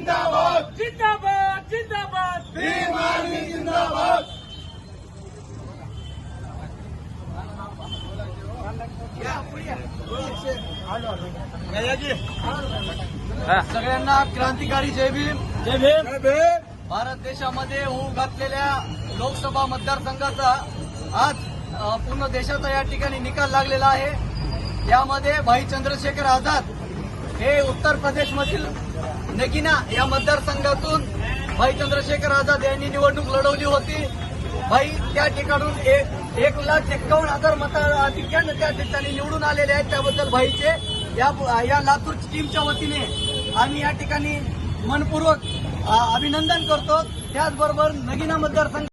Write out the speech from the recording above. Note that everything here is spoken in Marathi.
जिंदाबाद जिंदाबाद जिंदाबाद भीम आर्मी जिंदाबाद. सगळ्यांना क्रांतिकारी जय भीम. जय भीम. जय भीम. भारत देशामध्ये होऊ घातलेल्या लोकसभा मतदारसंघाचा आज पूर्ण देशाचा या ठिकाणी निकाल लागलेला आहे. यामध्ये भाई चंद्रशेखर आझाद हे उत्तर प्रदेशमधील नगिना या मतदारसंघातून भाई चंद्रशेखर आझाद यांनी निवडणूक लढवली होती. भाई त्या ठिकाणून 1,51,000 मताधिक्यानं त्या ठिकाणी निवडून आलेले आहेत. त्याबद्दल भाईचे या लातूर टीमच्या वतीने आम्ही या ठिकाणी मनपूर्वक अभिनंदन करतो. त्याचबरोबर नगिना मतदारसंघ